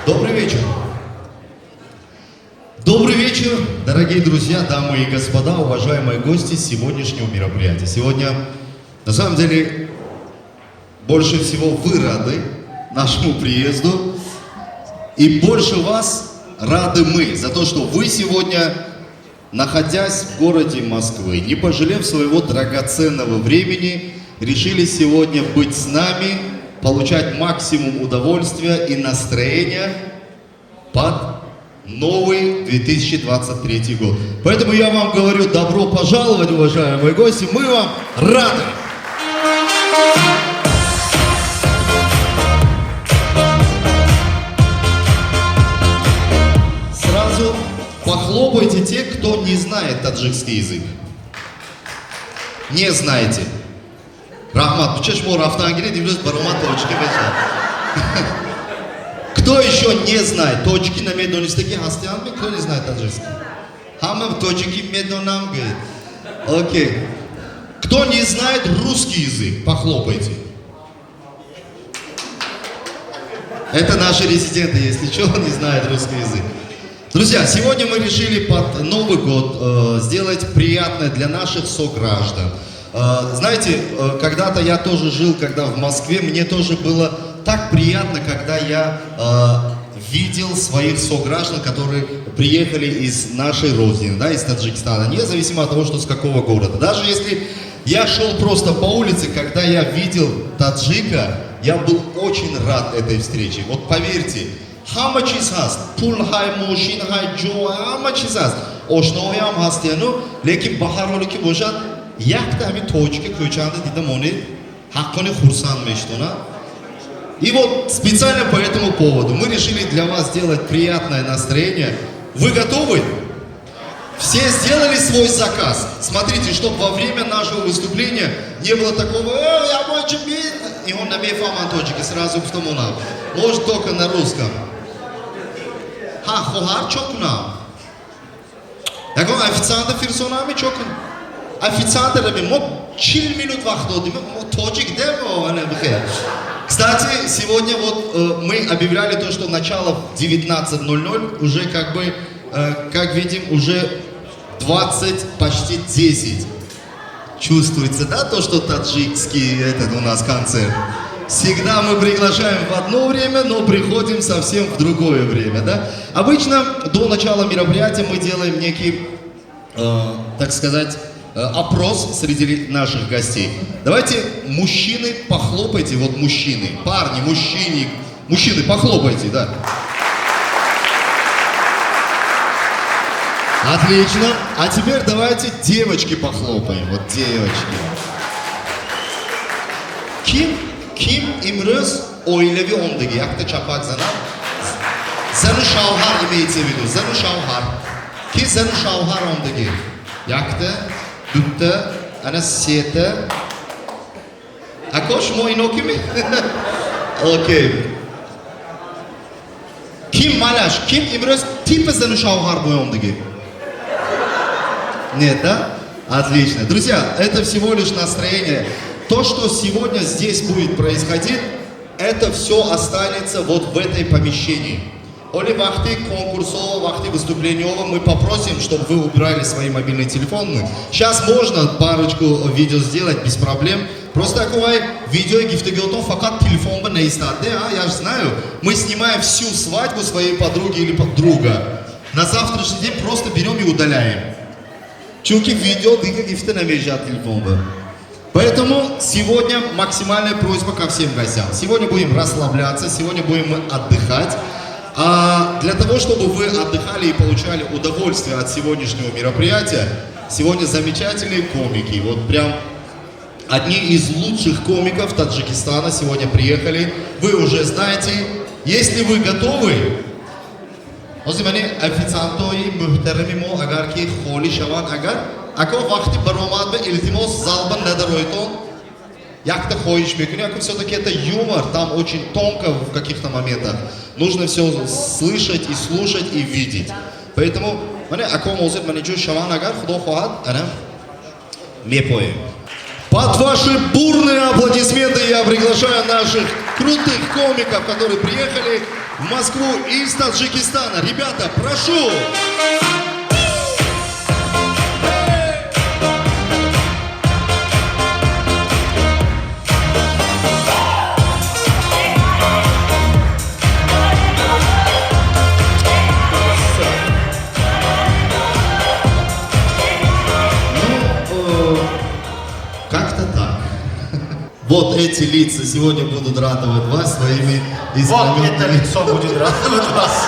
Добрый вечер. Добрый вечер, дорогие друзья, дамы и господа, уважаемые гости сегодняшнего мероприятия. Сегодня, на самом деле, больше всего вы рады нашему приезду. И больше вас рады мы за то, что вы сегодня, находясь в городе Москвы, не пожалев своего драгоценного времени, решили сегодня быть с нами, получать максимум удовольствия и настроения под новый 2023 год. Поэтому я вам говорю, добро пожаловать, уважаемые гости, мы вам рады! Сразу похлопайте те, кто не знает таджикский язык. Не знаете. Рахмат, почему рафтангире дивлюсь барома точки бежат. Кто еще не знает точки на медонистике хастианме, кто не знает таджикский? Хамам точки медонам говорит. Окей. Кто не знает русский язык, похлопайте. Это наши резиденты, если что, не знают русский язык. Друзья, сегодня мы решили под Новый год сделать приятное для наших сограждан. Знаете, когда-то я тоже жил, когда в Москве, мне тоже было так приятно, когда я видел своих сограждан, которые приехали из нашей родины, да, из Таджикистана, независимо от того, что с какого города. Даже если я шел просто по улице, когда я видел таджика, я был очень рад этой встрече. Вот поверьте, hamma chiz hast, pul hay, moshin hay, jo, hamma chiz hast. Oshnoyi ham hast yani, lekin bahar holi ki boshat, yakta hami точки ko'chanda didam oni haqqini xursand meshtona. И вот специально по этому поводу мы решили для вас сделать приятное настроение. Вы готовы? Все сделали свой заказ. Смотрите, чтобы во время нашего выступления не было такого, я больше бит, и он на мефаманточке сразу в тому нам. Может только на русском. Ха, хохар чокна. Я говорю, официанта фирсонами чокна. Официанта раби, мо 4 минут вахтоди, мо точек демо, а не бхе. Кстати, сегодня вот мы объявляли то, что начало в 19:00, уже как бы, как видим, уже 20, почти 10. Чувствуется, да, то, что таджикский этот у нас концерт? Всегда мы приглашаем в одно время, но приходим совсем в другое время, да? Обычно до начала мероприятия мы делаем некий, так сказать, опрос среди наших гостей. Давайте, мужчины, похлопайте, вот мужчины, парни, мужчины, похлопайте, да. Отлично. А теперь давайте девочки похлопаем, вот девочки. Kim imroz oilevi ondagi yakta chapak zanam zanu shawhar imeytse vidu zanu shawhar ki zanu shawhar ondagi yakta dutta ana seta akosh moinoki mi? Okey. Kim malash kim imroz tipa zanu shawhar bo'yondagi? Нет, да? Отлично. Друзья, это всего лишь настроение. То, что сегодня здесь будет происходить, это все останется вот в этой помещении. Оли вахты конкурсов, вахты выступления, мы попросим, чтобы вы убрали свои мобильные телефоны. Сейчас можно парочку видео сделать без проблем. Просто такое видео гифтегелтон факат телефон бы не истаде, я же знаю. Мы снимаем всю свадьбу своей подруги или друга. На завтрашний день просто берем и удаляем. Чуки видео дига гифте на межат телефон бы. Поэтому сегодня максимальная просьба ко всем гостям. Сегодня будем расслабляться, сегодня будем отдыхать. А для того, чтобы вы отдыхали и получали удовольствие от сегодняшнего мероприятия, сегодня замечательные комики. Вот прям одни из лучших комиков Таджикистана сегодня приехали. Вы уже знаете, если вы готовы, официантои мухтарамимо агар ки холи шаван агар ако вақти баромад ба илтимос залбан надароитон як ты ходишь, все-таки это юмор, там очень тонко в каких-то моментах. Нужно все слышать и слушать и видеть. Поэтому, под ваши бурные аплодисменты я приглашаю наших крутых комиков, которые приехали в Москву из Таджикистана. Ребята, прошу! Как-то так. Вот эти лица сегодня будут радовать вас своими Вот это искрометными... лицо будет радовать вас.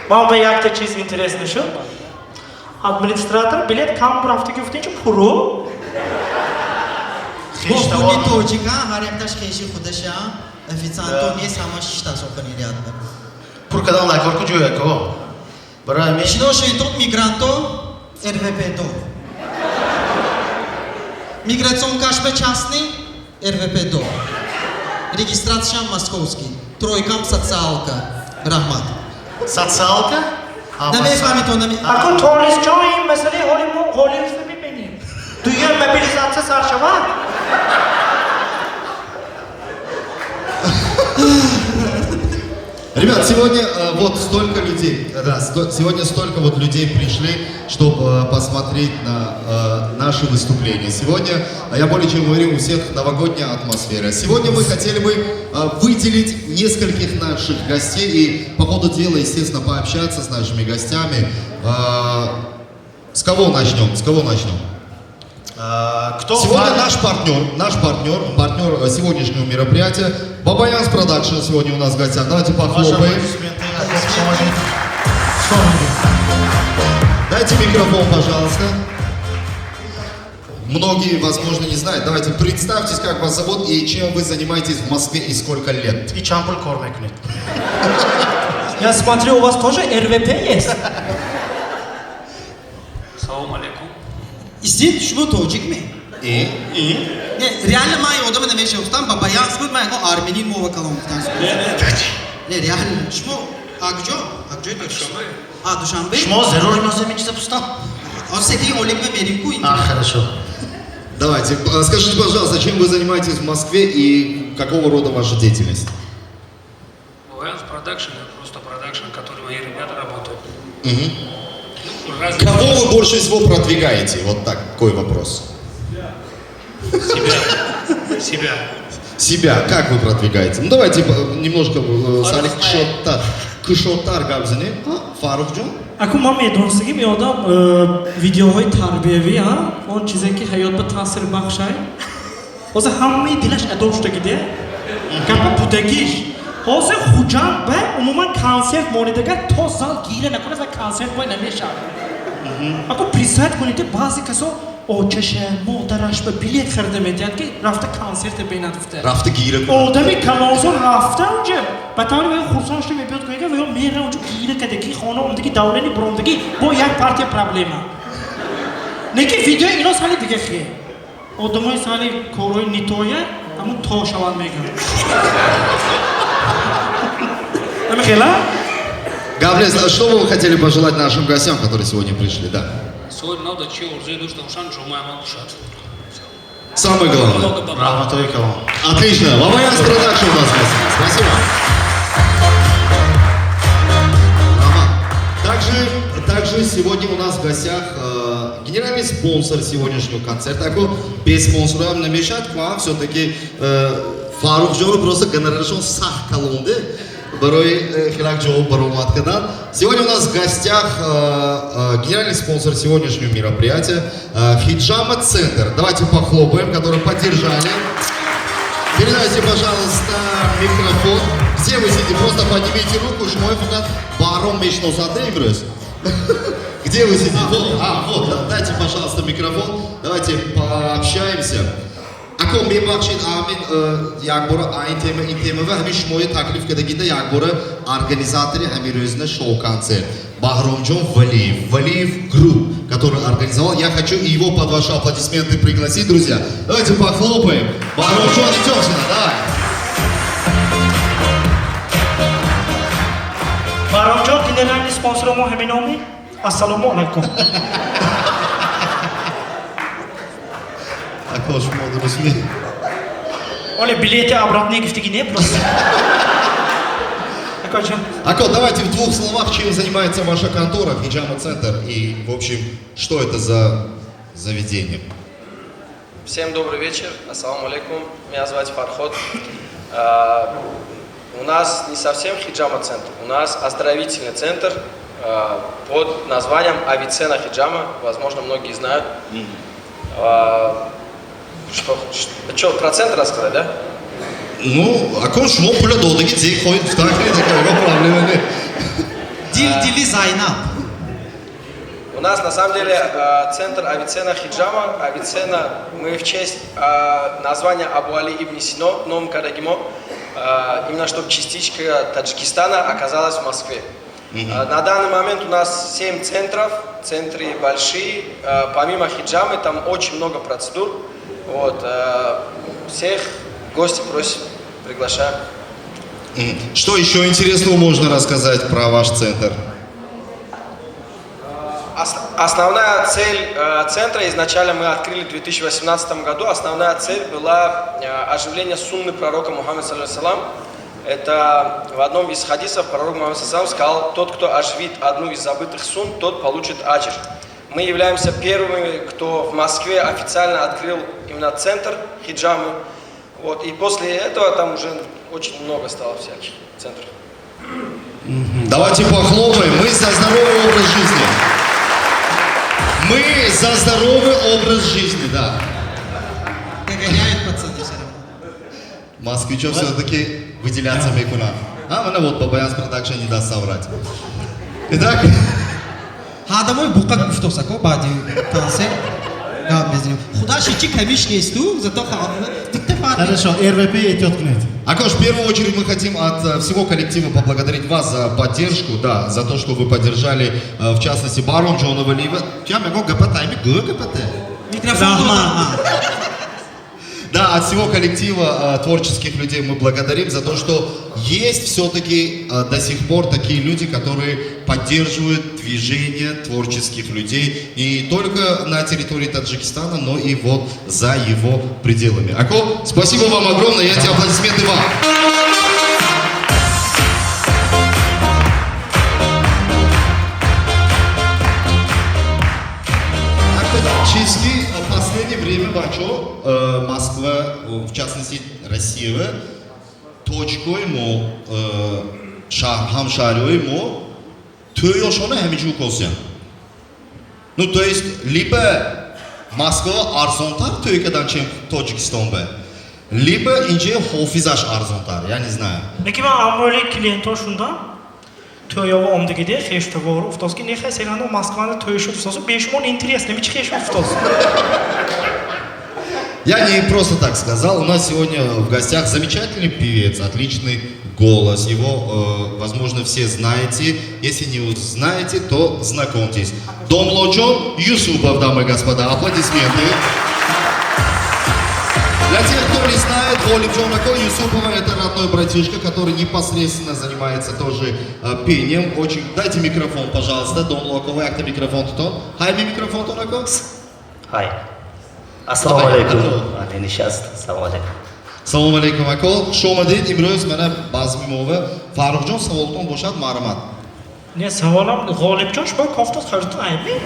Вам як-то чиз интересно шо? Администратор билет кам брафты гуфтинчу пуру. Хеш Бо таван. точка har якташ хеши худаша официанто не сама шишта сокани рядом. Пуркадан лайкорку жуяко. Барай ми. Что шейтот мигранто РВП-то. Миграционка шпе частный РВП-то. Регистрация московский. Тройкам социалка. Рахмат. Социалка? Да ме фами то на ми. Ако турист чоим меселе холиму бибиним. Дуя мобилизация саршава. Ребят, сегодня вот столько людей, сегодня столько вот людей пришли, чтобы посмотреть на наши выступления. Сегодня, я более чем уверен, у всех новогодняя атмосфера. Сегодня мы хотели бы выделить нескольких наших гостей и по ходу дела, естественно, пообщаться с нашими гостями. С кого начнем? С кого начнем? Кто? Сегодня партнер сегодняшнего мероприятия, Бабаянс Продакшн сегодня у нас в гостях. Давайте Ваши похлопаем. аплодисменты. Дайте микрофон, пожалуйста. Многие, возможно, не знают. Давайте представьтесь, как вас зовут и чем вы занимаетесь в Москве и сколько лет. И чампуль кормекнет. Я смотрю, у вас тоже РВП есть? Салам алейкум. Истин шмо точек ми. И? Не, реально май одам не меше устам бабаян скут май го арменин мова калом устам. Не, реально шмо агджо это Душанбе. Душанбе. Шмо зерур маземич запустал. Он сети олимпе меринку. Хорошо. Давайте, скажите, пожалуйста, чем вы занимаетесь в Москве и какого рода ваша деятельность? Бабаянс Продакшн, это просто продакшн, в котором мои ребята работают. Мгм. Ну, разные- Кого вы больше всего продвигаете? Вот такой вопрос. Себя. Себя, как вы продвигаете? Ну давайте немножко Салих Кшотар Габзини, Фарухджон. Ако ман медонстаги меодам видеоҳои тарбиявӣ он чизе ки ҳаётба таъсир бахшай ҳозир ҳамаи дилаш адоштагиде гапа будагиш ҳозир хуҷанд ба умуман консерт монидагар то зал гира накунад ва консерт бой намешавад. Ако присайд куниде баъзе касо очаша модараш ба билет харида метиҳад ки рафта консерте бинадуфта. Рафта гира. Одами калонсон рафта унҷа ба таври вай хурсон шуда мебиёд кунега ва ё мера унҷа гира кадаги хона омдаги давлени брондагӣ бо як партия проблема. Не ки видеои ино сали дига хе. Одамои сали корҳои нитоя ҳамун то шаванд мегӯяд. Намехела? Гаврил, что вы хотели пожелать нашим гостям, которые сегодня пришли? Да. Сегодня надо чего уже душ там шан джумай малушат. Самое главное. Много добра. Рахматовый калом. Отлично. Бабаянс Продакшн у нас в гостях. Спасибо. Также сегодня у нас в гостях генеральный спонсор сегодняшнего концерта. Ако без спонсора намешать к вам все-таки Фарухджон просто генерашон сах калонды. Барой Хилакджоу Баруматкадан. Сегодня у нас в гостях генеральный спонсор сегодняшнего мероприятия Хиджама Центр. Давайте похлопаем, которые поддержали. Передайте, пожалуйста, микрофон. Где вы сидите? Просто поднимите руку, шмой фукат. Баром мечно задейбрюсь. Где вы сидите? Вот, дайте, пожалуйста, микрофон. Давайте пообщаемся. А Ако мебахшед амин якбора айн тема ва ҳамин шумои таклиф кардагида якбора организатори ҳамин рӯзна шоу-концерт Бахромҷон Валиев Групп, который организовал. Я хочу его под ваши аплодисменты пригласить, друзья. Давайте похлопаем. Бахромҷон, идем сюда, давай. Бахромҷон, генеральный спонсор мо ҳамин номи. Ассалому алайкум. Ако шумо дурустми? Оля, билеты обратные гифтиги не просто. Ако, давайте в двух словах, чем занимается ваша контора, Хиджама-центр, и, в общем, что это за заведение? Всем добрый вечер, ассаламу алейкум, меня зовут Фарход. У нас не совсем хиджама-центр, у нас оздоровительный центр под названием Авиценна Хиджама, возможно, многие знают. Что, про центр рассказать, да? Ну, ако шумо пула додаги, зей хоид в такли, такая проблема не. Дили Зайнаб. У нас на самом деле центр Авиценна Хиджама. Авиценна мы в честь названия Абу Али ибн Сино, Ном Карагимо, именно чтобы частичка Таджикистана оказалась в Москве. На данный момент у нас 7 центров, центры большие. Помимо хиджамы там очень много процедур. Вот, всех гостей просим, приглашаем. Что еще интересного можно рассказать про ваш центр? Основная цель центра, изначально мы открыли в 2018 году, основная цель была оживление сунны пророка Мухаммада ﷺ. Это в одном из хадисов пророк Мухаммад ﷺ сказал: тот, кто оживит одну из забытых сунн, тот получит аджр. Мы являемся первыми, кто в Москве официально открыл именно центр хиджамы. Вот, и после этого там уже очень много стало всяких центров. Давайте похлопаем. Мы за здоровый образ жизни. Мы за здоровый образ жизни, да. Догоняют пацаны все равно. Москвичев все-таки выделяться мекуна. А, ну вот, Бабаянс Продакшн не даст соврать. Итак, Адамой букак гуфтосако баъди концерт гап мезанем. Худа шичи камиш несту, зато Хорошо, РВП идет кнет. Акош, в первую очередь мы хотим от всего коллектива поблагодарить вас за поддержку, да, за то, что вы поддержали, в частности, Бахромҷона Валиева. микрофон. Да, от всего коллектива творческих людей мы благодарим за то, что есть все-таки до сих пор такие люди, которые поддерживают движение творческих людей не только на территории Таджикистана, но и вот за его пределами. Ако, спасибо вам огромное, и эти аплодисменты вам. Чистки в последнее время Бачо, Москва, в частности Россия, точкой мо, хамшарой мо, тойошона хамичу косян. Ну, то есть, либо Москва арзонтар тойкадан, чем Таджикистан бе, либо инже хофизаш арзонтар, я не знаю. Lekin men ammo'lik klientlar shundan to'yova omdigida festival uftozga nexay segano Moskvani to'yishi uftozу 5 мон интересно мич хеш уфтоз. Я не просто так сказал, у нас сегодня в гостях замечательный певец, отличный голос, его, возможно, все знаете, если не знаете, то знакомьтесь. Домлоҷон Юсупов, дамы и господа, аплодисменты. Для тех, кто не знает, Олибҷон Юсупова — это родной братишка, который непосредственно занимается тоже пением. Очень... Дайте микрофон, пожалуйста, Домлоҷон, як-то микрофон тутон. Хайми микрофон тонако. Хай. Ассаламу алейкум. Нишаст. Ассаламу алейкум. Салом алейкум акол. Шомадид имрӯз мана базмимова Фаррухҷон саволтон бошад марҳамат. Не саволам Ғолибҷон шумо кофтоз харитон айби?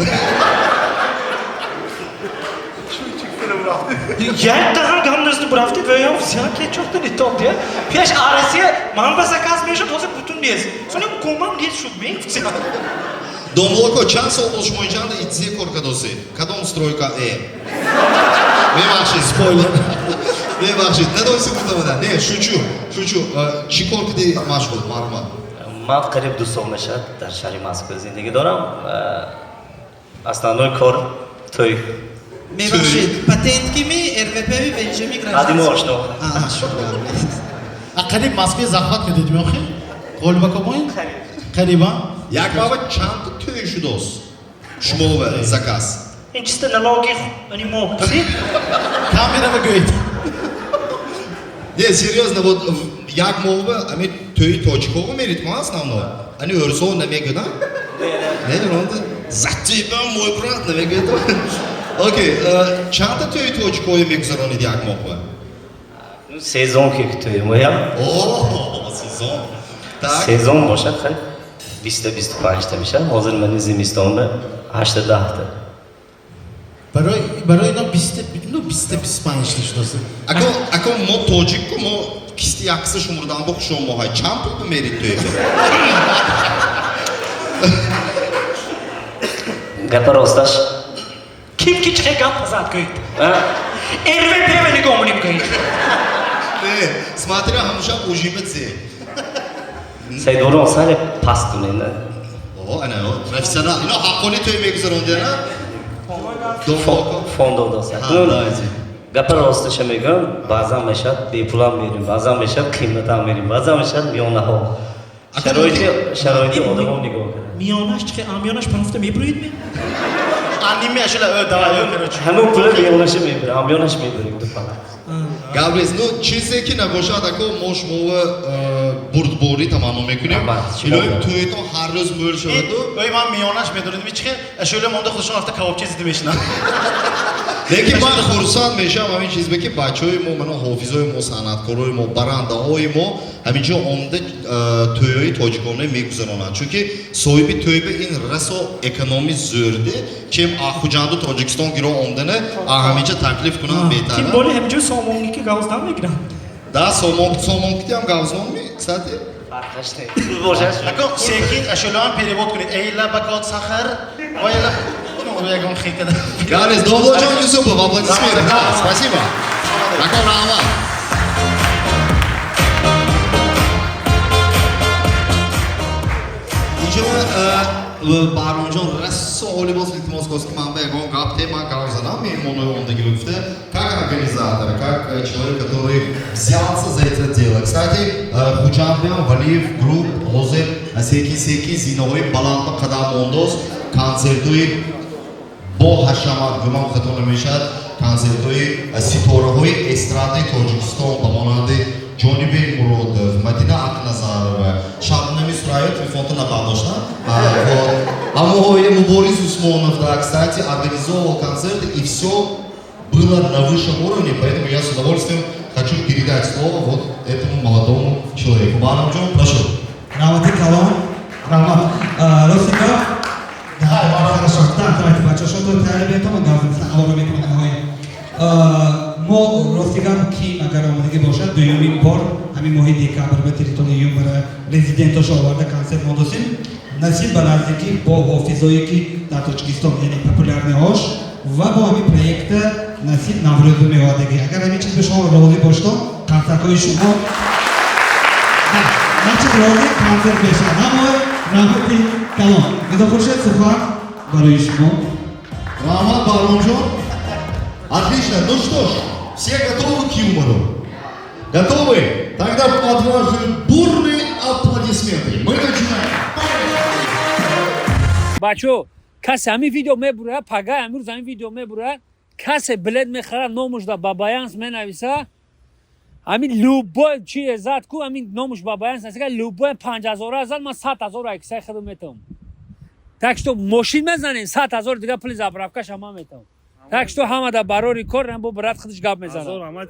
Як дахан гамназни бурафтид ва я взяке чохтан итоқди. Пеш арасия ман ба заказ мешуд ҳозир бутун без. Сонем комам дес шуд мен. Домлоко, чанд сол бол шумо инҷанда идзе кор кадосе? Кадом стройка Мебахшед, спойлер. Мебахшед, надойси бутамада. Не, шучу. Чӣ кор киди машғул, марҳамат? Ман қариб 2 сол мешавад дар шаҳри Москва зиндагӣ дорам. Основной кор той ببخشید پتنت کی می RVP می بنجامی قدیم آشنا قریب مسکوی زحمت کردید میخوای؟ قول بکنید؟ قریبا؟ Як баба чанта тöyüşü dost. Шмове, заказ. این چیست налоги они могут Камера вы говорите. Не, серьезно, вот як мове, ами төй точково мерит ма основное. Они өрсо на мегана. Не, он за тебя, мой брат, на мегана. Окей, чанта төй точково мегзарони як мове. сезон که توی مویم О, сезон. Так. сезон باشد خیلی 20-25 تا میشه حاضر من زمستان به 8-10 تا برای اینا 20-25 شداست. Ако мо тоҷику мо кисти якса шумурдан бо шумо ҳай чанд пул мерит төй. гапа росташ kim ki çe gap azat koydu RVP beni komunik koydu Не, смотри, ҳамаша ужимет зе. сайдорон сали паст кунен О, ана, профессионал. Ино ҳаққони төй мегузаронди ана? фондо доста гапа росташа мегӯям баъзан мешад бепулам мерим баъзан мешад қиматам мерим баъзан мешад миёнаҳо шароити одамо нигоҳ кард miyonash çıkı amyonash panufta mebruid mi? Anime şöyle davaya короче. ҳамон пула миёнаша мебирам амёнаш мебирем дупана Габрез, ну чизе ки набошад, ако мо шумова бурдбори тамомо мекунем. Илои тӯйтон ҳар рӯз мӯр шаваду. Öyle ben miyonaş medunum içki. Şöyle monda kuduşun hafta kavapçı izledim eşine. Лекин ман хурсанд мешавам ҳамин чизбе ки бачаҳои мо мано ҳофизои мо санъаткорои мо барандаҳои мо ҳаминҷо омда тӯйҳои тоҷикона мегузаронанд чунки соҳиби тӯйба ин расо экономи зӯрде чем ахуҷанду тоҷикистон гиро омдане ҳаминҷа таклиф кунанд Kim беҳтара böyle hem cüz somongi ki gavzdan mı giren? да сомонкитиам гавзнонми кстати фарқаш не пул бошад Ako sekin şöyle ben perevod kunit. Eyla bakat sahar. Oyla. Ну, я говорю, хикада. Галис Довлоҷон Юсупов аплодисменты да спасибо таком раҳмат инҷо барномаҷон рассо олибос илтимос хост ки ман ба ягон гап тема гап задам меҳмонои ондагӣ гуфта как организатор как человек который взялся за это дело кстати хуҷандбиам валиев групп ҳозир секин зинаҳои баландба қадам мондост концертҳои бо ҳашамат гуман хато намешад концертҳои ситораҳои эстрадаи тоҷикистон ба монанди ҷонибек муродов мадина акназарова шабнами сураёв телефонто набардоштан ҳамоҳои мубориз усмонов да кстати организовал концерты и все было на высшем уровне поэтому я с удовольствием хочу передать слово вот этому молодому человеку барамҷон прошу Равати калом, рават. Ростика, да, хорошо. Так, давайте, бача, что тут тарбиятом гавзимсан, авару мекунем ҳои. Мо ростика ки агар омадагӣ бошад, дуюмин бор ҳамин моҳи декабр ба территорияи юм барои резидентош оварда концерт модосем. Насиб ба наздикӣ бо ҳофизое ки дар Тоҷикистон, яъне популярниҳош ва бо ҳамин проекта насиб наврӯзу меодагӣ. Агар ҳамин чиз ба шумо розӣ бошад, концертҳои шумо Значит, роли концерт беша. Намой, равати калом. Изопошет сухан барои шумо. Роман Баронжон. Отлично. Ну что ж, все готовы к юмору? Готовы? Тогда под ваши бурные аплодисменты. Мы начинаем. бачо касе ҳамин видео мебура пага амрӯз ҳамин видео мебура касе билет мехара номушда бабаянс менависа ҳамин любой чи зад ку ҳамин номуш бабаянс насика любой 5000 зад ман 100,000 аксай хидм метавам так что мошин мезанем 100,000 дига пули заправка шама метавам так что ҳама да барори кор бо брат худиш гап мезанам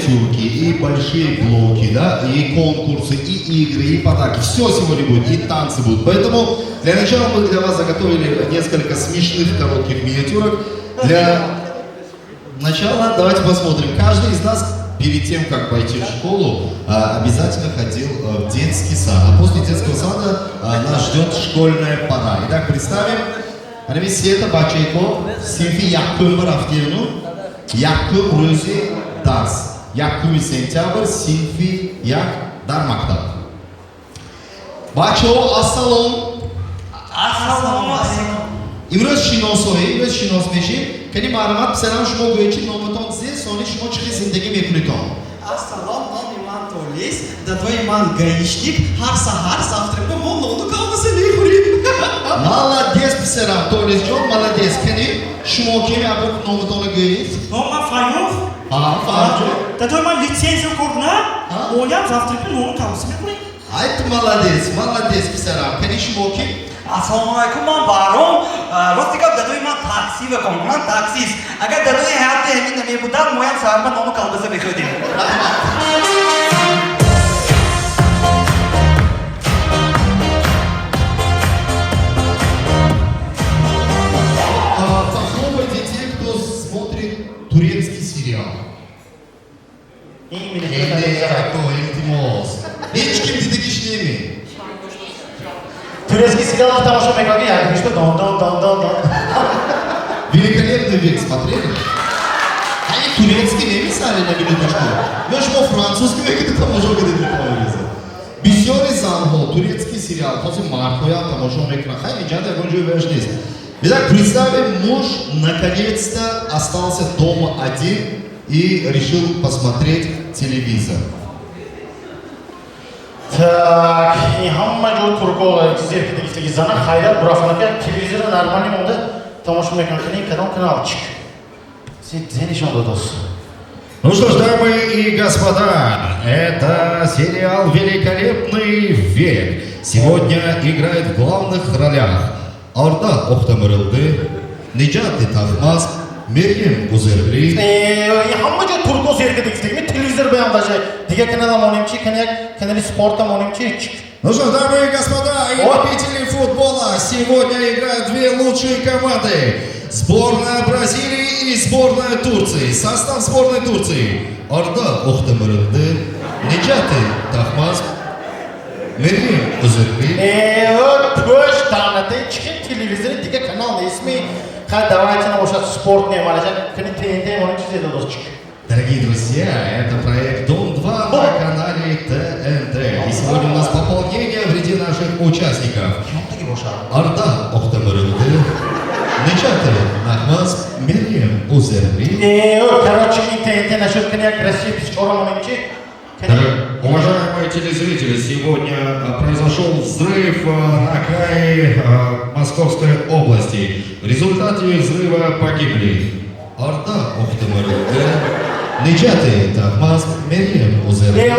миниатюрки, и большие блоки, да, и конкурсы, и игры, и подарки. Все сегодня будет, и танцы будут. Поэтому для начала мы для вас заготовили несколько смешных коротких миниатюрок. Для начала давайте посмотрим. Каждый из нас перед тем, как пойти в школу, обязательно ходил в детский сад. А после детского сада нас ждет школьная пора. Итак, представим. Hani Sveta Bachayko, sinfi yakın bir haftanın, yakın rüzi ders. Yakın sentyabr, sinfi yak dar maktab. Bacho, assalom. Assalomu alaykum. Imroz shinos meshim, kani ma'lumot bilan shuma bo'yicha nomaton siz, soni shuma chiqi zindagi mekuniton. Assalom, nom iman Tolis, dadva iman гаишник, har sahar завтракка мол нону kalması ne xurim. Молодец, писарам, Толисjon, молодец. Kani shuma kimi abuk nomatoni go'yiz? Нома Фаюх. Ага, Фарjo. Dadva man litsenziya ko'rna, o'yam завтракка nonu kalmasini qo'ying. Ayt молодец, писарам. Kani shuma kim? Assalomu alaykum, man Barom. Rosti gap dadoy man taksi va man taksis. Agar dadoy hayotda emin nima budan mo'yan sababi nomi qalbasa bekhodim. Похлопайте те, кто смотрит турецкий сериал. Hiç kim dedik işlemi. Турецкий сериал тамаша мекаги yani işte don. Великолепный век смотрели? Они турецкий не писали на минуточку. Я ж французский век это там уже где-то телевизор. Бисёри Занхо, турецкий сериал, после Маркоя там уже экран. Хай джада гонжу вежнис. Итак, представим, муж наконец-то остался дома один и решил посмотреть телевизор. Так, и hamma joy turko zerkida giftagi zana hayrat burafanaga televizor нормальный moda тамаша мекаnkani kanalчик. Сидели шондо дос. Ну что ж, дамы и господа, это сериал «Великолепный век». Сегодня играет в главных ролях Орда Охтамырылды, Ниджат Тахмас, Мерьем Узерли. И hamma joy turko zerkida giftagi televizor bilan даже diga kanal moнимчи, канал спорта монимчи. Ну что ж, дамы и господа, и любители футбола, сегодня играют две лучшие команды. Сборная Бразилии и сборная Турции. Состав сборной Турции: Орда Охтамырылды, Ниджат Тахмас, Мерьем Узерли. Вот пусть там на телевизоре дига канал ismi. Давайте на ваша спортная малежа, ТНТ монимчи это досчик. Дорогие друзья, это проект Дом-2 на канале ТНТ. И сегодня у нас пополнение в ряде наших участников. Орда Охтамырылды, Ниджат Тахмас, Мерьем Узерли. Короче, ТНТ насчет коня красивый вчера монимчи. Уважаемые телезрители, сегодня произошел взрыв на крае Московской области. В результате взрыва погибли Орда Охтамырылды, Ниджат Тахмас, Мерьем Узерли.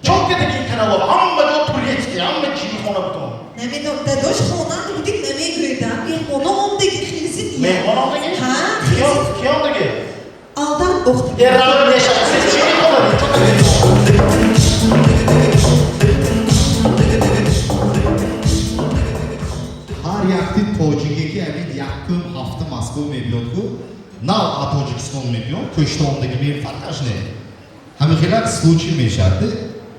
Çok kötü bir kanal var. Amma da Turецкий, amma Çin'i konu buton. Nemi dadoş konan budik nemi göyden bir konu ondaki krizin ya. Mehmonondaki? Ha? Kiyondaki? Aldan oktu. Errağın yaşadı. Siz Çin'i konu. Çok Har yakti Tojikeki avil yakın hafta Moskva mebiyotku. Nav a Tojikiston мебиёт, Кыштондagi men фаркашне. Хамихилак случай мешаты.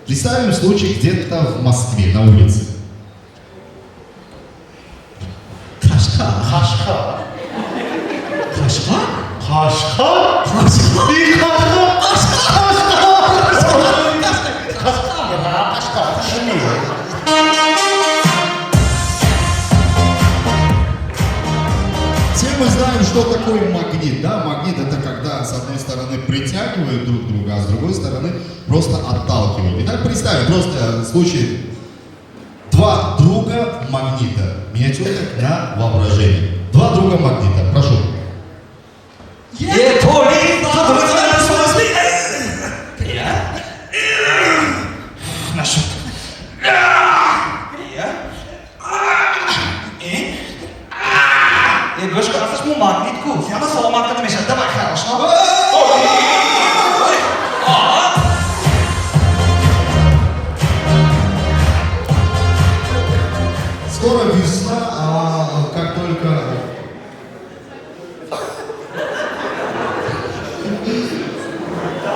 Представим случай где-то в Москве, на улице. Kaşka. Bir kaşka. Все мы знаем, что такое магнит, да? Магнит — это когда с одной стороны притягивают друг друга, а с другой стороны просто отталкивают. Итак, представим просто случай: два друга магнита. Миниатюрка на воображение. Два друга магнита. Прошу. Gosh, qarasam bu magnitku. Yana sol markada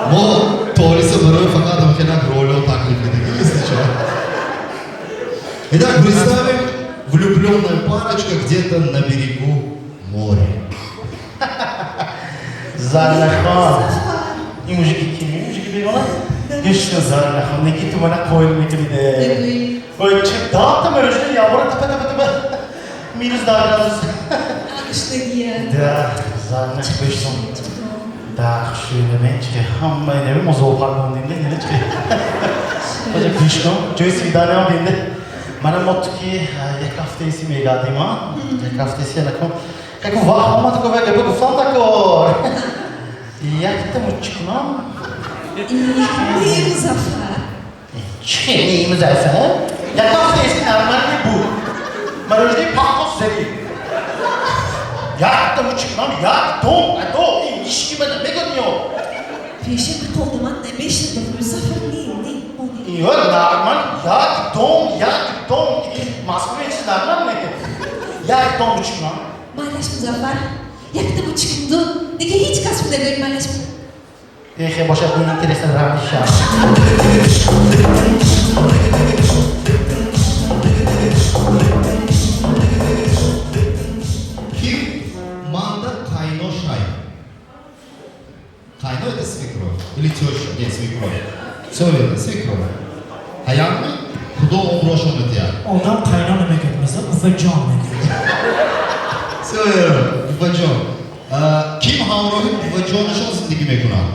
Но Торис'e бары fakat ülkeden rolü taklif edildi. Итак, представим влюбленная парочка где-то на берегу моря. Zarlahan. این موزیکی کی می موزیکی بیگانه؟ Geçti Zarlahan. Ne gitti bana koyun de. Koyun çık. Dağıttım öyle şey ya. Bana tepe tepe tepe. Minus daha biraz. Da Zarlahan beşson. Da şöyle ben çıkıyor. Amma evim o zaman pardon diyeyim de ne çıkıyor? Hoca kışkım. Joy svidane am diyeyim de. Bana motto ki یک hafta isi mi geldim ha? یک hafta isi yanakım. Kako vah ama tako ve gebe guftan tako. Jak to uçkuna? İyi Muzaffer. İyi Muzaffer? Jak hafta isi normal mi bu? Marojni pakos zeki. Jak to uçkuna? Jak to? To ilişki bana ne görüyor? Peşin koldaman ne beşin Muzaffer ne? Yok normal. Jak to? Maskara için normal mi? Jak to uçkuna? Maalesef Muzaffer. Yakta bu çıkındı. Ne ki hiç kasmı da böyle maalesef. Peki boşa bir interesler vermiş ya. Kim manda kayno шай? Кайно это свекровь или теща? Нет, свекровь. Все верно, свекровь. Hayal mı? Kudo omroşon ötüyor. Ondan qaynonamaga ketmasa, ufajon ekan. Все верно, ufajon. Kim hamrohi ufajonishon zindagi mekunadi?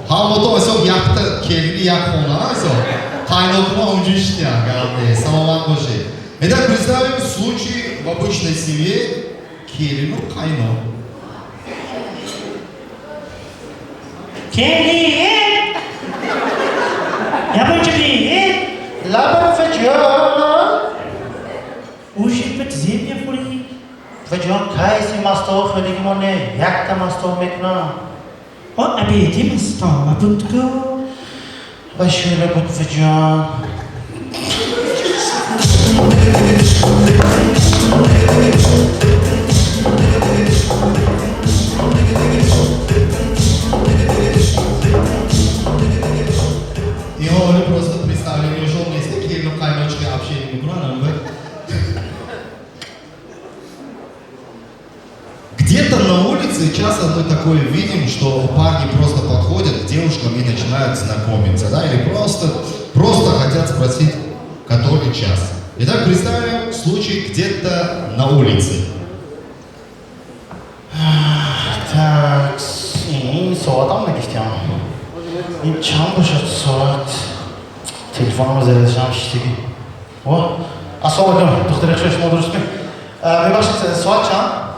Hamroto esa yakta kelini yakona, esa qaynokma унжишня, гаде, саломат боши. Итак, представим случай в обычной семье келину qayno. Kelin! Yabancı bir Laban ufajon. Уже подземье фури. Ufajon kaysi mastov xeligimone yakta mastow mekuna. O abedi mustava butko. Va şöyle bu ufajon. Его уже просто представили уже вместе келину qaynochka общение мекунadi. Где-то на улице часто мы такое видим, что парни просто подходят к девушкам и начинают знакомиться, да, или просто хотят спросить, который час. Итак, представим случай где-то на улице. Так, iyi soğudan mı geçti ama? İmkan boşa soğut. Telefonumuz edeceğim işte ki. O, asıl bakalım. Doktor ekşi modur üstü. Bir başka soğut çağın.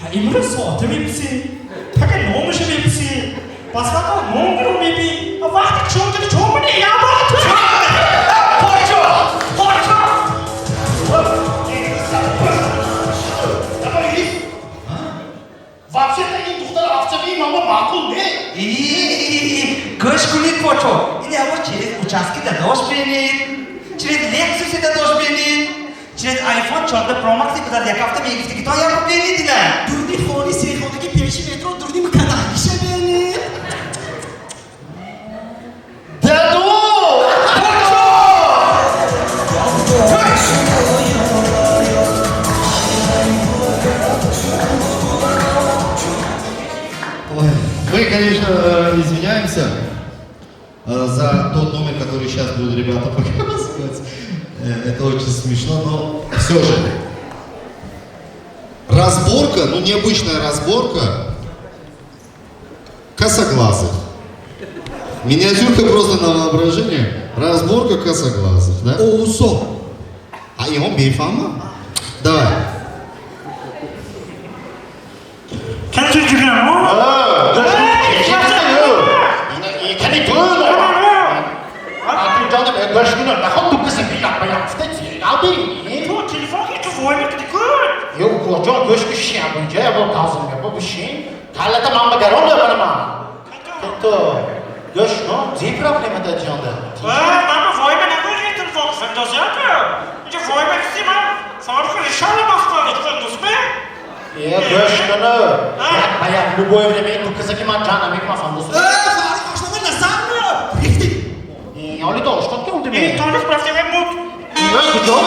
Ya, imre soğutu bipsi. Fakat ne olmuş bipsi? Başka ne olur bibi? Vakti çok ne ya bak? Вообще-то им тухтар автомобиль мама макул не? Кыш кулит почо. Или а вот через участки да дождь пенит. Через Lexus да дождь пенит. Через iPhone 14 Pro Max kadar yakafta mevkisi git o yapıp denediler. Durdi hori seyhodaki peşi metro durdi mi kadar işe beni. Dedo! Ой, мы, конечно, извиняемся за тот номер, который сейчас будут ребята показывать. Это очень смешно, но все же. Разборка, ну необычная разборка косоглазых. Миниатюрка просто на воображение. Разборка косоглазых, да? Оусо. А его бейфама? Давай. Kaç çocuğum o? ağzını bu şey. Kallata mamba garon da bana. Ketto. Göç no, zi problemi de canlı. Mama vojme ne koyuyorsun sen de zaten. İşte vojme kısmı farklı inşallah başlar dostum. Ya göç no. Ya bayağı bu boy evlemeyin bu kızı kim atacağına mı kafam dostum. Faruk başlama ne sanmıyor? Richtig. Ya öyle de oluştu ki oldu mu? İyi tanış bıraktım ben mut. Ya gidiyor.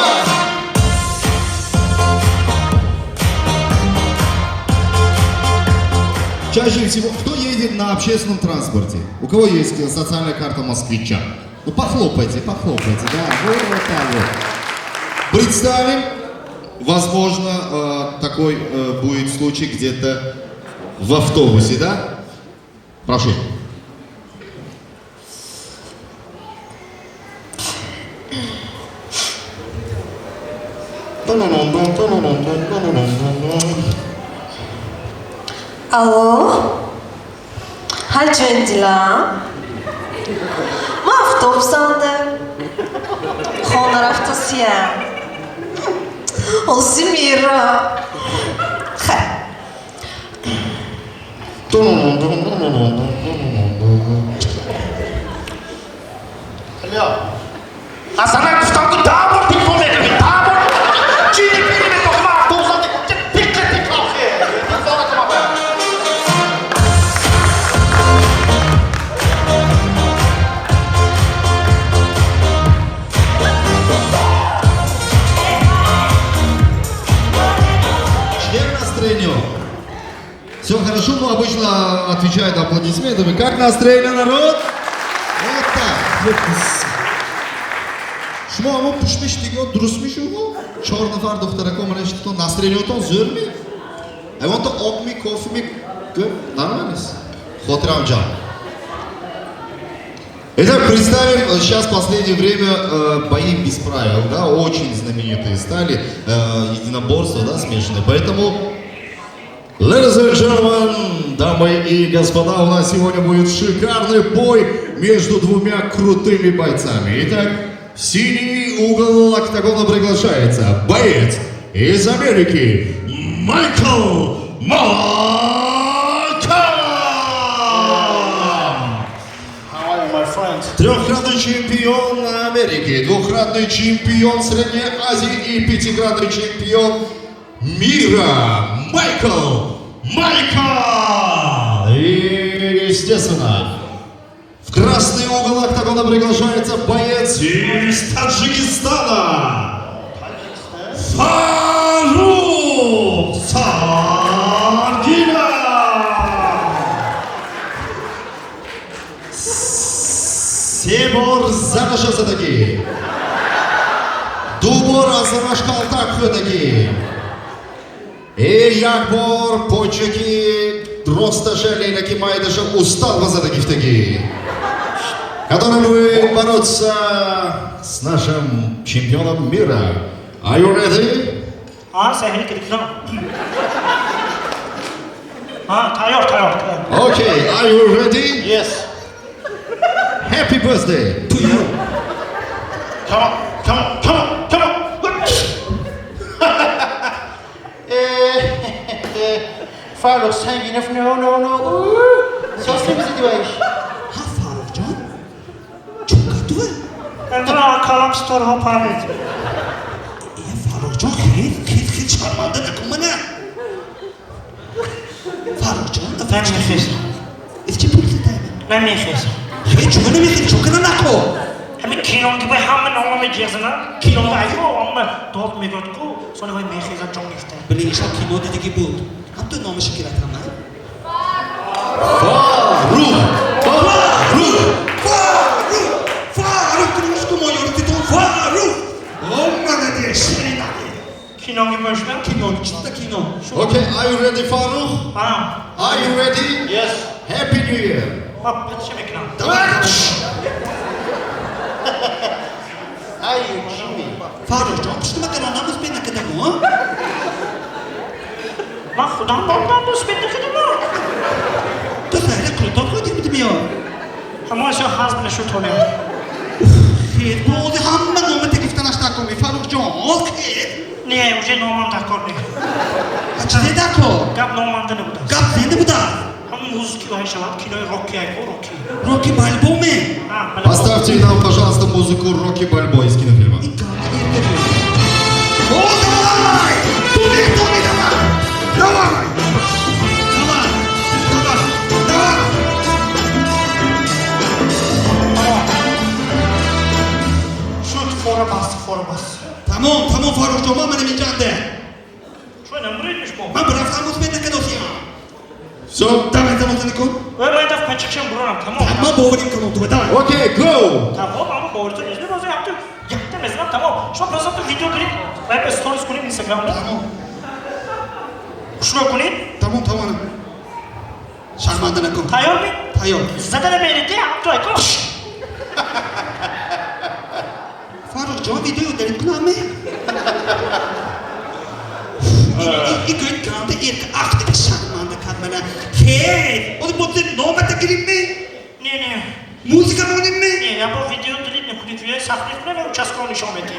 Чаще всего, кто едет на общественном транспорте? У кого есть социальная карта москвича? Ну похлопайте, похлопайте, да, вот так вот. Представим, возможно, такой будет случай где-то в автобусе, да? Прошу. Алло? Hacı Dila? Ma avtobusanda? Honar avtosiya? Olsun Mira. Alo. Hasan tutandı daha mı telefon edin? Daha mı? Çiğne birine dokuma. Doğuzdan dikkat kalkıyor. Sonra tamam ben. Член настроения. Все хорошо, но обычно отвечают аплодисментами. Как настроение, народ? Вот так. Шумо аммо пушмиштиго дурустмишуго? 4 нафар духтараком рештито настроениятон зӯрми? Айвонто обми, кофеми гӯ нормалис? Хотирамҷан. Итак, представим, сейчас в последнее время бои без правил, да, очень знаменитые стали, единоборства, да, смешанные, поэтому, ladies and gentlemen, дамы и господа, у нас сегодня будет шикарный бой между двумя крутыми бойцами. Итак, в синий угол октагона приглашается боец из Америки Майкл Трехкратный чемпион Америки, двухкратный чемпион Средней Азии и пятикратный чемпион мира Майкл. И, естественно, в красный угол октагона приглашается боец из Таджикистана. Фарук Сардина. Себор Занашасадagi. Дубор Азарашкалтакхудagi. И Якбор Почеки Дросташелинаки Майдаша устал Вазадагифтаги. Который будет бороться с нашим чемпионом мира. Are you ready? Sahil kirikno. Tayyor. Okay, are you ready? Yes. Happy birthday to you. Come on. Faruk sen yine no. Soslu bizi diyormuş. Ha Farukcan? Çok kötü. Endra kalam stor hoparit. Farukcan hiç çıkarmadın akımını. Farukcan da Ben nefes. İfçi polisi değil mi? Ben nefes. Hiç öyle mi? Çok önemli akı. Hem kilon gibi hemen olmamı cihazına. Kilon da ayrı ama 4 megatku. Sonra ben nefes çok nefes. Böyle inşa kino dedi ki bu. Hatta nomu şekil atamay. Faruk kırmış kumoyor titon Faruk. Olmadı diye şirin abi. Kino gibi başlar. Kino içinde kino. Okay, are you ready, Faruk? Are you ready? Yes. Happy New Year. Bak şimdi kino. Ay Jimmy. Farukcan pişti bakın anamız beni kadar mı? Bak Hudan babam bu spette kino. Da böyle kurtar değil mi ya? Ama şu hazbine şu tonu. Xeyr, bu oldu hamma nomu tekliften aşağı koymuyor. Farukcan, xeyr. Не, уже номан такор не. Чизе такор? Гап номанда не буда. Гап зенде буда? Ҳам музыки ҳай шавад, кинои рокки айко, рокки. Рокки Бальбоме? Поставьте нам, пожалуйста, музыку Рокки Бальбо из кинофильма. О, давай! Туди, давай! Давай! Шут, фора бас. Tamam, Faruk Joma mana mekanda. Шо, намридмиш бо? Man biraftan mutmainna kadosiyam. Все? Давай, замазаны кон. Ой, ман даф панчикшам бурам, тамом. Tamam, boğulayım kanal tuva, давай. Окей, go! Тамом, ама боваритон изни боза япту. Якта мезлам, тамом. Шо просто ту видео гирим. Вай сторис куним Instagramда. Tamam. Шуро куним. Tamam. Şarmandan akım. Tayyor mi? Tayyor. Zadana beridi, yaptu ayko. Faruk Joma videoyu delip kılan mı? İlk gün kanalda ilk aktif şarmanda kalmana. Hey! O da bu normalde gireyim mi? Ne. Müzik mı oynayayım mı? Не, я бы видео делить не кудит вие сахнет не участковый нишон мети.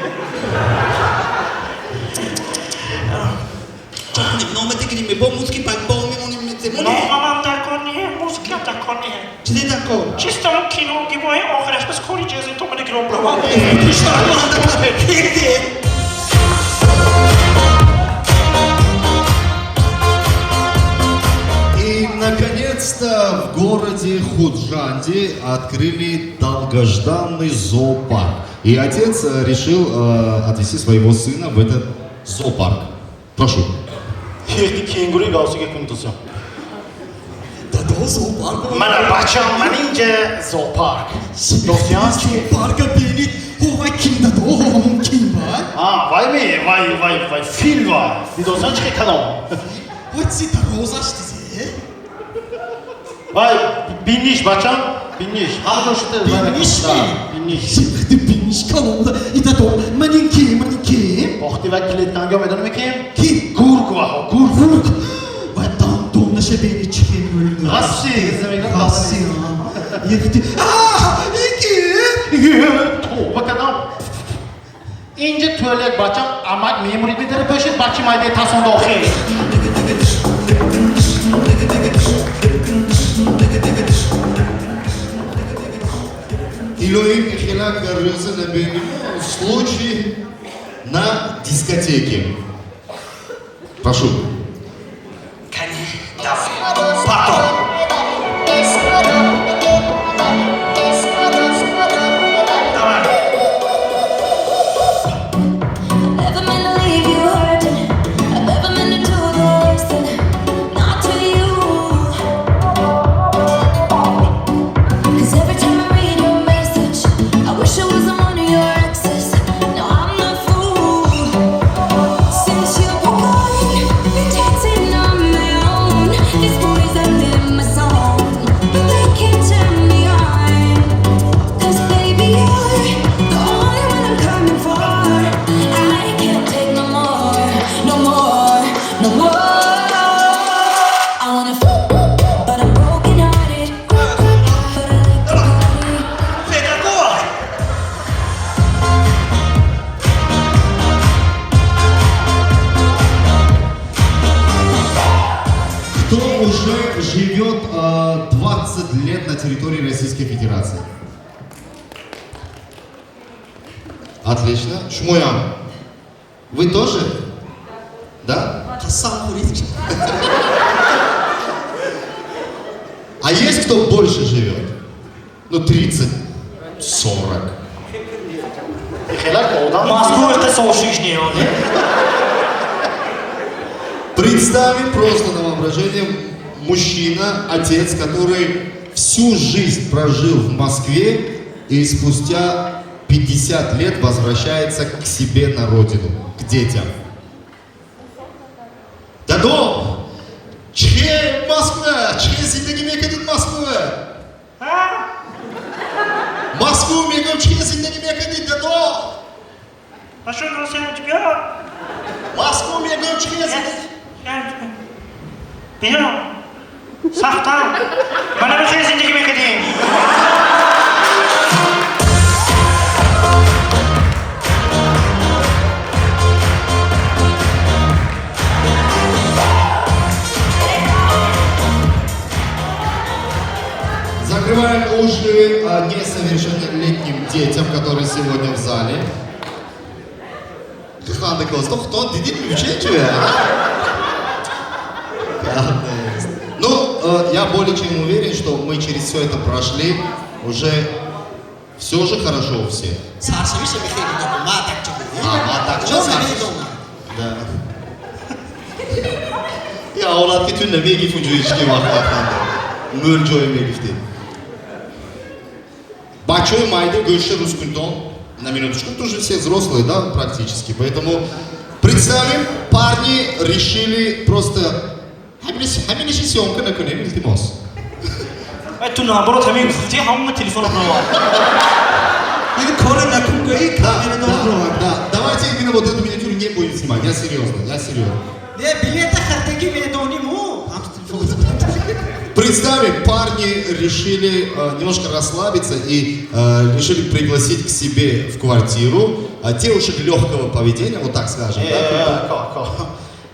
Çok önemli. Normalde gireyim mi? Bu müzik Balbome mi oynayayım mı? Но мамам такой не, музыка такой не. Çize takor. Чисто кино гибой, охраш без кори джези, то мне гром брава. И, наконец-то, в городе Худжанди открыли долгожданный зоопарк. И отец решил отвезти своего сына в этот зоопарк. Прошу. Yerdi kenguru gavsiga kun tursam. Dado zoopark. Mana bacham maninja zoopark. Do'styan Zooparka beni. Hovay kim dado? Hovamın kim var? vay mi? Vay. Fil var. Bir do'styan chiqi kanal. Hadi dado zaştize. Vay, binish bacham. Binish. Hamma o'sha Binish mi? Binish. Şimdi binish kanalda. Dado manin kim? Vaqti va kiletdan gomedonmi kim? Kim? Gurk va Gurk. Vay donlaşa beni çıkayım böyle. Rassi, izlemeyin. Rassi ya. Yekti. İki. Tova kadam. Ince tuvalet bacham amak memuri bidar bashid bachi mayde tason doxil. Илоим Михеля Гарреза на берегу случай на дискотеке. Прошу. Кто уже живет 20 лет на территории Российской Федерации? Отлично. Шмуян, вы тоже? Да? А есть кто больше живет? Ну, 30, 40. Москва это соушишнее, он. Представим просто на воображение мужчина, отец, который всю жизнь прожил в Москве и спустя 50 лет возвращается к себе на родину, к детям. Дадо! Че Москва? Че зиндагӣ мекунед Москва? Москву мегӯм, че зиндагӣ мекунед дадо? Пошел Россия тебя. Москву мегӯм, че зиндагӣ? Бия. Сахта. Мана бихе зиндагӣ мекунем. Открываем уши несовершеннолетним детям, которые сегодня в зале. Кто? Ну, я более чем уверен, что мы через все это прошли. Уже все же хорошо у всех. Да. Я оладки тюнне меги фунжуички вахтаханда. Мөрджой мегифти. Большой майду гөши рускунтон. На минуточку, тоже все взрослые, да, практически. Поэтому представим, парни решили просто... Хаминиши съемка на коне милтимос. Это наоборот, хамин фути, хамма телефон брала. Или коре на кунгай камера добро. Да, давайте именно вот эту миниатюру не будем снимать. Я серьезно. Представим, парни решили немножко расслабиться и решили пригласить к себе в квартиру девушек легкого поведения, вот так скажем.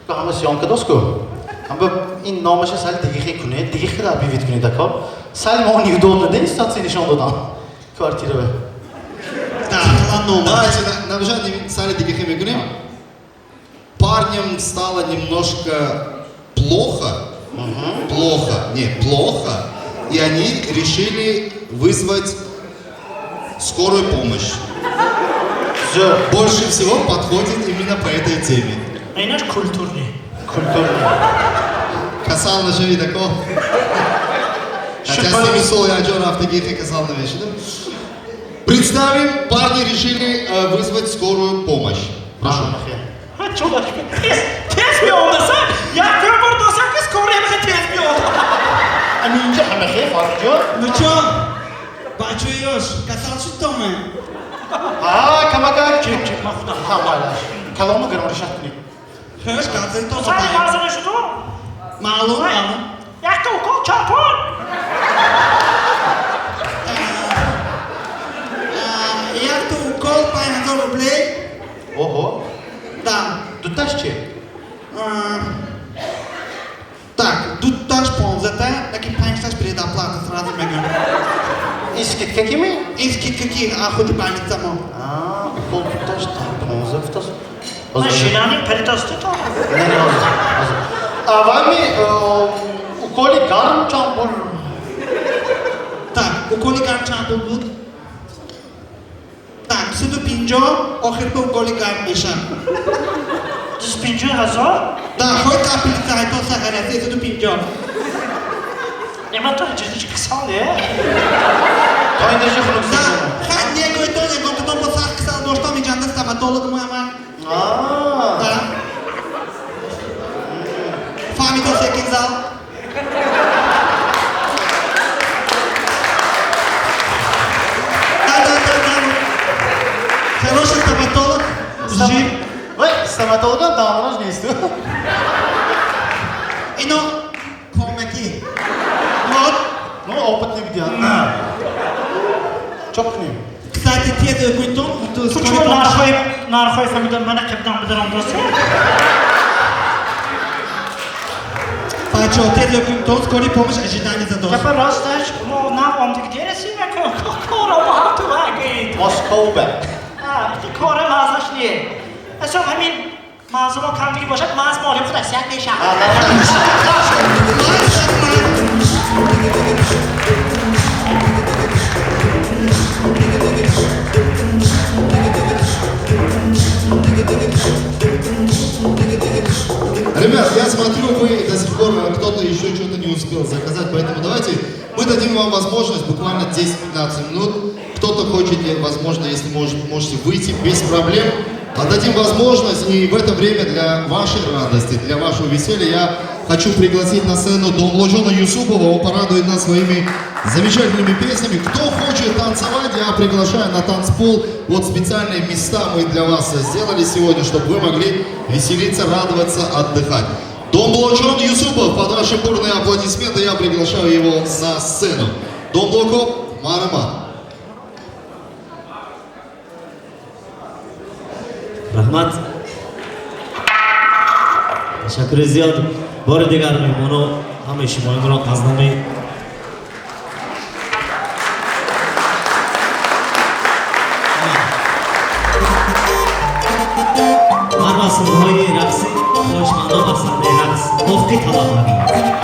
Как съемка доску? این نامش سال دیگه خیلی بیویت کنید دکار سال ما اون یودون دنیز ساعتی نشون دادم کارتی رو Давайте на бежание стали дикими гнем. Парням стало немножко плохо, плохо, и они решили вызвать скорую помощь. Больше всего подходит именно по этой теме. А иначе культурный. Касал живи такого. Хотя с ними сол я джора автогехи касал на вещи, да? Представим, парни решили вызвать скорую помощь. Прошу. Чудо, тез mi olmasa, yakın buradaysa kız Kore'ye tez mi oldu? Amince hamle farkıyor. Lütfen. Başlıyoruz. Kasal sütü mü? Aa, kamaka. Çık mahvuda. Tamam. Kalonu kırmızı şartlı. Höş kalsın tozu. Sen malzeme şutu. Malum. Yakta okul çarpın. Yakta okul payına rubli. Ого. Да. Тут теж чи? Так, тут теж ползате, таки панчташ предоплата сразу мега. İskit keki mi? İskit keki, ахуди паница мо. Укол тут теж так, полза в таз. Машинами перетасты то. Не oldu. А вами уколи гарм чампур. Так, уколи гарм чампур буд. Так, сюда пинжо, охир पे уколи гарм меша. Siz pinci hazır. Да, хоть капелька, это сахара, сюда пинжо. Ne matar ciddi kısal ya. Kaynaşı fırıksı. Ха, него потом посах ксал, но что меня на стоматолог мама. Да. Фамито секинзал. Хороший стоматолог. Жив. Vay, stomatologdan damlaş ne istiyor? Ино, комеки. Вот. Ну, опытный video. Çok iyi. Кстати, те, които Почему нархой фамилия мене капитан бедрам досы? Пачо, те, които скорой помощь ожидание за Я порастач, но на он ты где си я кора бахту агит. Moskova. Ти кора мазаш не. Асо хамин мазло камги бошад маз молим худа сяк неша. Ребят, я смотрю, вы до сих пор кто-то еще что-то не успел заказать, поэтому давайте мы дадим вам возможность буквально 10-15 минут. Кто-то хочет, возможно, если можете выйти без проблем, отдадим возможность, и в это время для вашей радости, для вашего веселья я хочу пригласить на сцену Домлоджона Юсупова, он порадует нас своими замечательными песнями. Кто хочет танцевать, я приглашаю на танцпол. Вот специальные места мы для вас сделали сегодня, чтобы вы могли веселиться, радоваться, отдыхать. Домлоджон Юсупов, под ваши бурные аплодисменты я приглашаю его на сцену. Домлоко, Марама. Rahmat. Teşekkür ediyorum. Bu arada diğer bunu hamish moyunlar kazanmayı. مراسم‌های رقصی خوشمندان و صحنه رقص مفقی طلب داریم.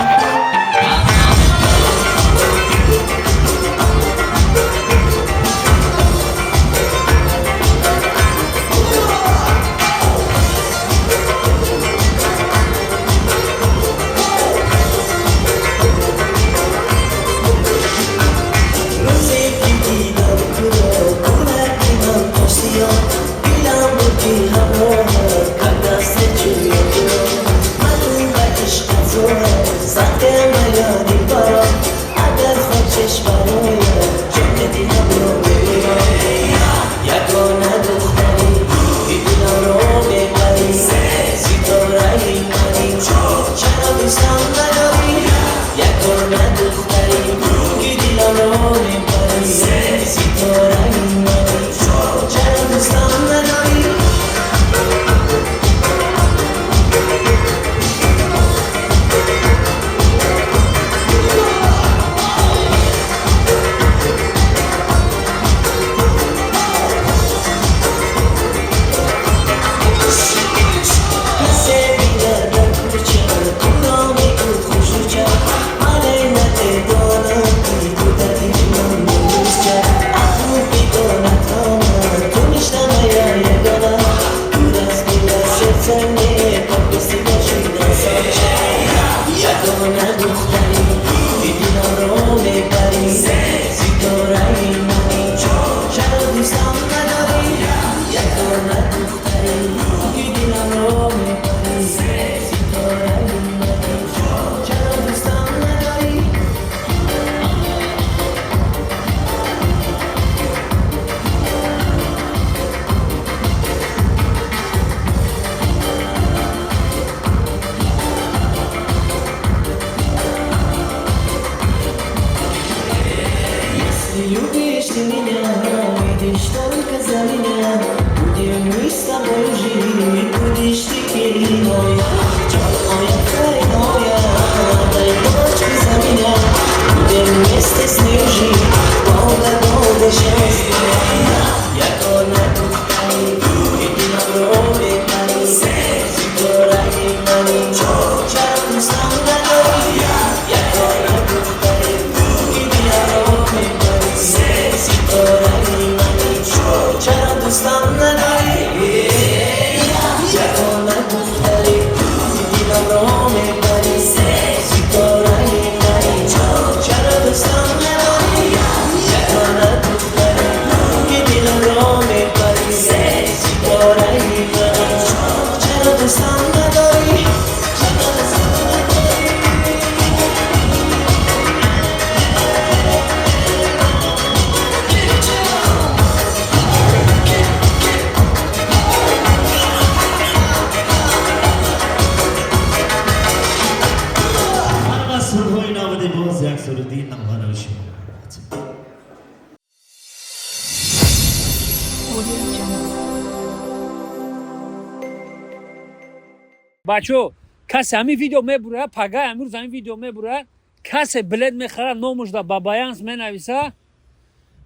بچو کسی همین ویدیو میبره پگاه امروز همین ویدیو میبره کسی بلد میخره نامش دا بابایانس مینویسه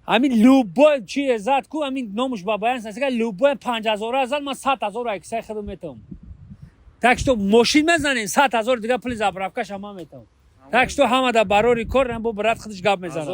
همین لوبو چی ازاد کو همین نامش بابایانس هست که لوبو 5000 ازاد من 100000 اکسای خرید میتونم تاکش تو ماشین میزنین 100000 دیگه پول زبرافکا شما میتونم تاکش تو همه دا براری کار هم بو برات خودش گاب میزنه